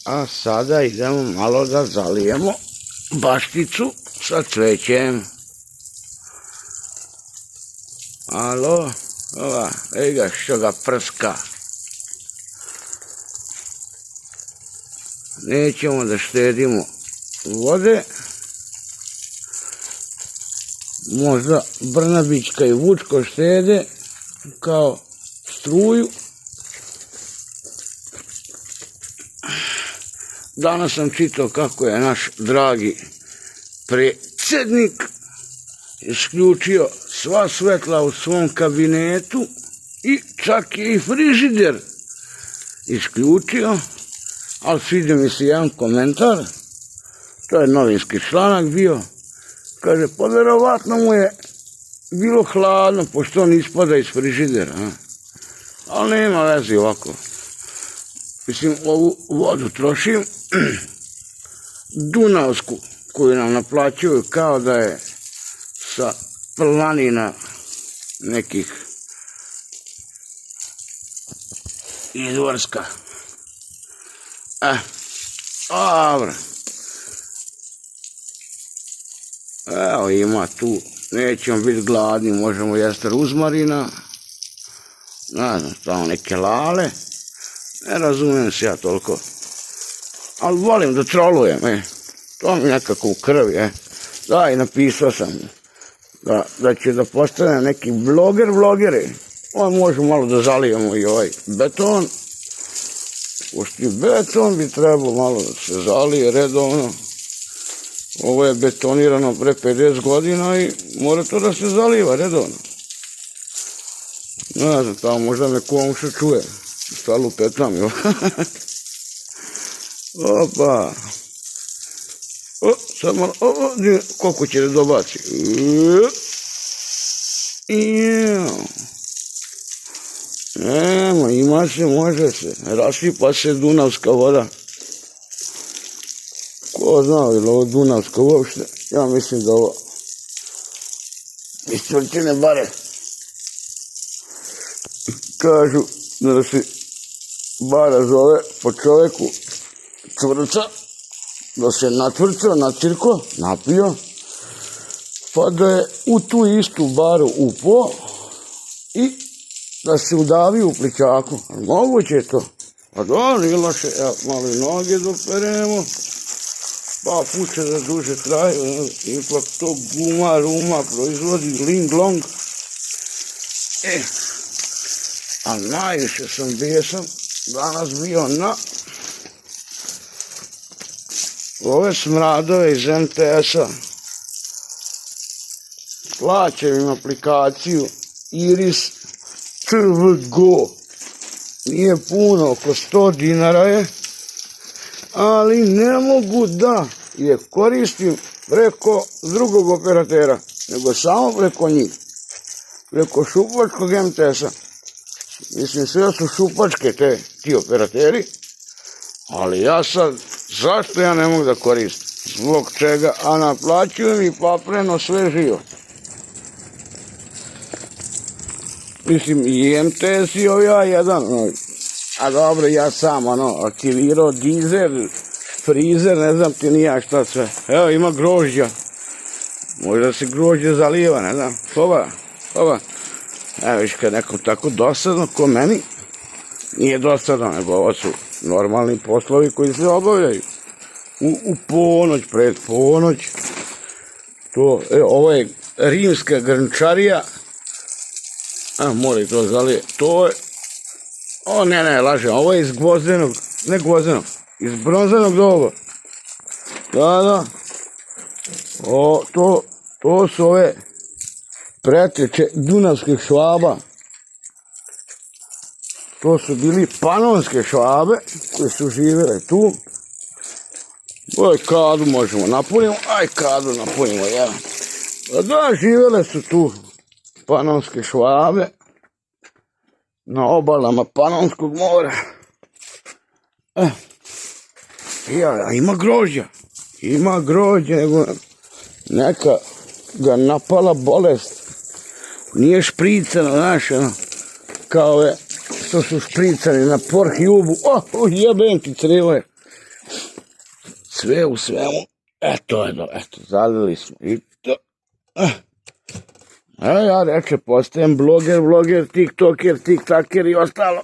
A sada idemo malo da zalijemo bašticu sa cvećem. Alo, ej ga što ga prska. Nećemo da štedimo vode. Možda Brnabićka i Vučko štede kao struju. Danas sam čitao kako je naš dragi predsjednik isključio sva svetla u svom kabinetu i čak je i frižider isključio, ali sviđa mi se jedan komentar, to je novinski članak bio, kaže, pa verovatno mu je bilo hladno, pošto on ispada iz frižidera, ali nema veze ovako. Mislim, ovu vodu trošim, dunavsku, koju nam naplaćuju kao da je sa planina nekih izvorska. Dobro. Evo ima tu, nećemo biti gladni, možemo jesti ruzmarina, ne znam, tamo neke lale. Ne razumijem se ja toliko, ali volim da trolujem, to mi nekako u krvi, Da, i napisao sam da će da postane neki vlogeri, možemo malo da zalijemo i ovaj beton, pošto i beton bi trebalo malo da se zalije redovno, ovo je betonirano pre 50 godina i mora to da se zaliva redovno. Ne znam, tamo možda me komša čuje. Šta lupetam, jo? Opa. Sad malo, koliko će da dobaci? Nema, ima se, može se. Rasipa se dunavska voda. Ko zna, je li ovo dunavska uopšte? Ja mislim da ovo iz Čvrčine bare. Kažu da se bara zove po čoveku Cvrca, da se natvrcao, nacirko, napio, pa da je u tu istu baru upao i da se udavi u pličaku. Moguće je to. Pa dobro, nije loše, evo malo i noge doperemo, pa puće da duže traju, ipak to guma, ruma proizvodi ling long. A najviše sam besan danas bio na ove smradove iz MTS-a. Plaćam im aplikaciju Iris TVGO. Nije puno, oko 100 dinara je, ali ne mogu da je koristim preko drugog operatera, nego samo preko njih. Preko šupačkog MTS-a. Mislim, sve su šupačke ti operateri, ali ja sad, zašto ja ne mogu da koristim? Zbog čega? A naplaćuju mi papreno sve živo. Mislim, i MTS i ovaj A1, a dobro, ja sam, aktivirao dizel, frizer, ne znam ti nija šta sve. Evo, ima grožđa. Možda se grožđe zaliva, ne znam. Hova. Evo, viš kad nekom tako dosadno ko meni, nije dosadno, nego ovo su normalni poslovi koji se obavljaju. U ponoć, pred ponoć. Ovo je rimska grnčarija. Mora to zalije. To je, ne, lažem, ovo je iz gvozdenog, ne gvozdenog, iz bronzanog doba. Da. To su ove preteče dunavskih švaba. To su bili panonske švabe koje su živjele tu. Kadu možemo napunimo, kadu napunimo, ja. Da, živjele su tu panonske švabe na obalama Panonskog mora. Ima grožđa, nego neka ga napala bolest. Nije špricano, znaš, kao je što su špricani na Pornhubu. Jebem ti crivo. Sve u svemu. Eto je do, eto, zalili smo i to. Ja reče, postajem bloger, vloger, tiktoker, tiktaker i ostalo.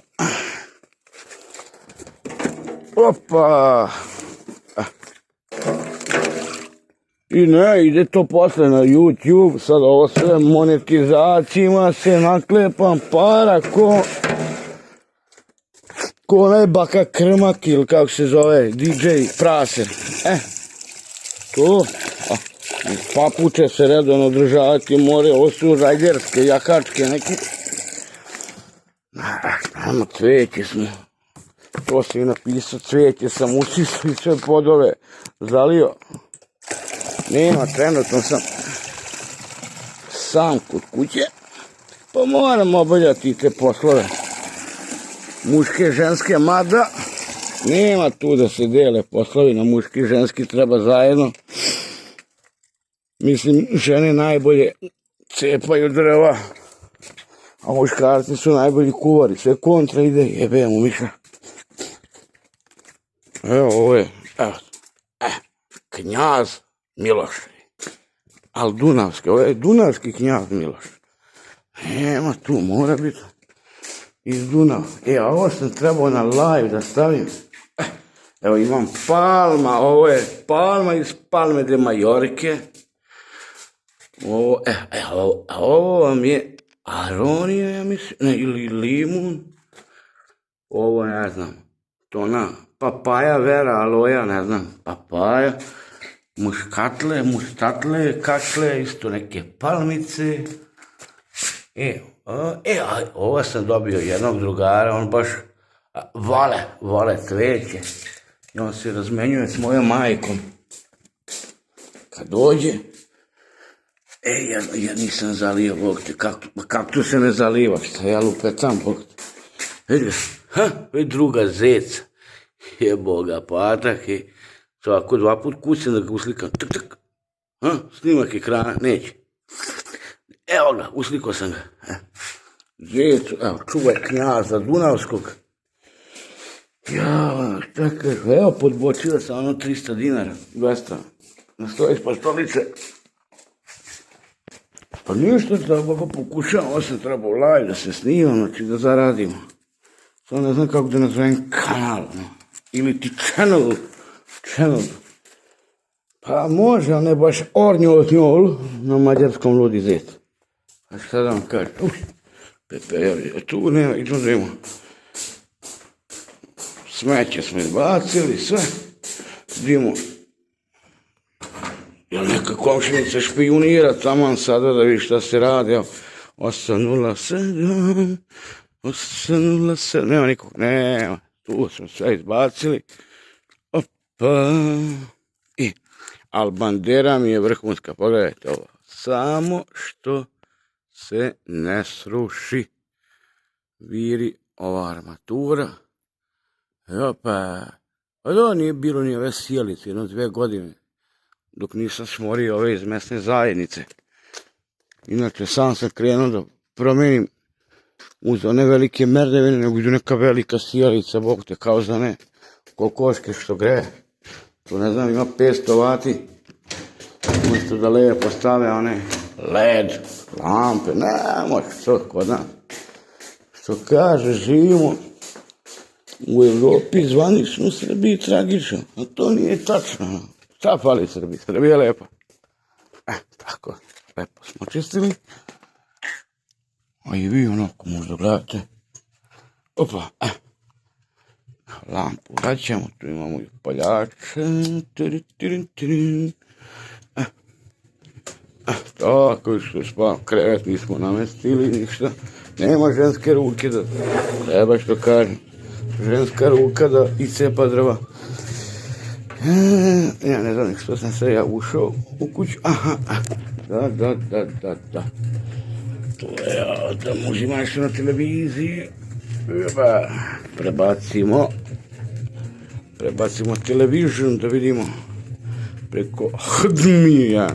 Opa. I ne, ide to posle na YouTube, sad ovo sve monetizacijama se naklepam para ko onaj Baka Krmak ili kako se zove, DJ Praser. To, papuče se redovno održavati more, ovo su rajderske, jakačke neke. Namo cveće smo, to sam i napisao, cveće sam usisao i sve podove zalio. Nema, trenutno sam kod kuće, pa moram obavljati te poslove. Muške, ženske, mada nema tu da se dele poslovi na muški i ženski, treba zajedno. Mislim, žene najbolje cepaju drva, a muškarci su najbolji kuvari, sve kontra ide, jebemo miša. Evo ovo je, evo, Knjaz Miloš, ali dunavski, ovo je dunavski Knjaz Miloš. Nema tu, mora biti iz Dunava. A ovo sam trebao na live da stavim. Evo imam Palma, ovo je Palma iz Palme de Majorke. A ovo vam je Aronija, ja mislim, ne, ili limun. Ovo ne znam, to na papaja, vera, aloja, ne znam, papaja. Muštatle, kakle, isto neke palmice. Ovo sam dobio jednog drugara, on baš vole cveće. I on se razmenjuje s mojom majkom. Kad dođe, ja nisam zalio, Bog te, kaktus se ne zaliva, šta ja lupetam, Bog te. Vidiš, vidi druga zeca, Boga patak i svako 2 put kućem da ga uslikam, tak, snimak ekrana, neće. Evo ga, uslikao sam ga. Zecu, evo, čuvaj Knjaza Dunavskog. Šta kaže, evo, podbočio sam ono 300 dinara, 200, na stojiš pa stolice. Pa ništa, tako pokušavam, ovo sam trebao live da se snimam, znači da zaradimo. Samo ne znam kako da nazovem kanal, ili ti channel. Pa može, ali ne baš ornjol na mađarskom ludi zet. A šta da vam kažem, Pepe, tu nema, idemo da imamo. Smeće smo izbacili, sve. Idemo. Jel neka komšinica špijunira taman sada da vidi šta se radi, evo. 807, nema nikog, nema. Tu smo sve izbacili. Opa. Ali bandera mi je vrhunska, pogledajte ovo. Samo što se ne sruši. Viri ova armatura. Opa. Pa da nije bilo ni ove sjelice, 1-2 godine. Dok nisam smorio ove iz mesne zajednice. Inače, sam sam krenuo da promenim uz one velike merdevine, nego idu neka velika sjelica, Bog te, kao za ne kokoške što greje. To ne znam, ima 500 vati. Umjesto da lepo stave one LED lampe, ne može to kod nas. Što kaže, živimo u Evropi, zvanično Srbiji tragično, a to nije tačno. Šta fali Srbiji? Srbija je lepa. Tako, lepo smo čistili. A i vi onako možda gledate. Opa, lampu vraćamo, tu imamo i paljače. Tako što spavam, krevet nismo namestili, ništa. Nema ženske ruke da, treba što kažem, ženska ruka da iscepa drva. Ja ne znam što sam se ja ušao u kuću, da. To je, tamo užimaš na televiziji, prebacimo television da vidimo preko HDMI-a.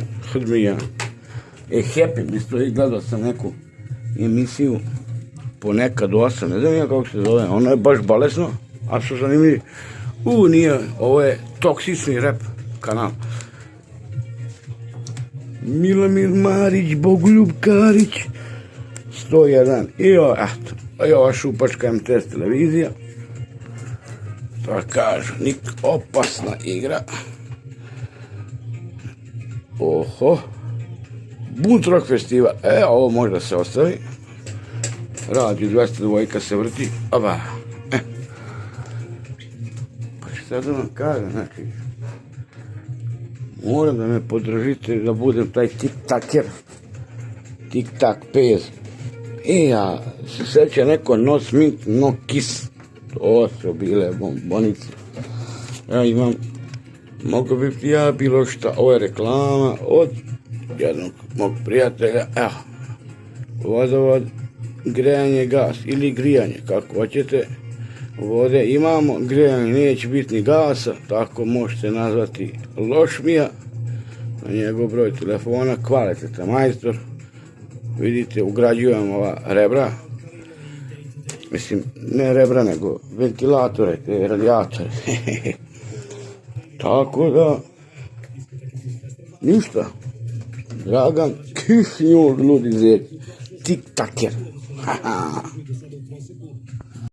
Happy, gledao sam neku emisiju ponekad 8, ne znam ja kako se zove, ono je baš bolesno, a što zanimljivo, nije, ovo je toksični rap kanal. Milomir Marić, Bogoljub Karić, 101, i ova šupačka MTS televizija, to kažu, opasna igra. Oho, Bunt Rock festival, ovo može da se ostavi, Radio 202 se vrti, oba, pa šta da vam kažem, znači, moram da me podržite da budem taj tik-taker, tik-tak pez. Ja se seća neko no smink, no kiss, to su bile bombonice. Ja imam, mogu biti ja bilo šta, ovo je reklama od jednog mog prijatelja, vodovod, grejanje, gas ili grijanje, kako hoćete. Vode imamo, grijanje neće biti ni gasa, tako možete nazvati Lošmija, na njegov broj telefona, kvalitetan majstor. Vidite, ugrađujem ova rebra, mislim, ne rebra, nego ventilatore, te radijatore. Tako da, ništa, Dragan Kišnjur, ludi zet, tik-taker.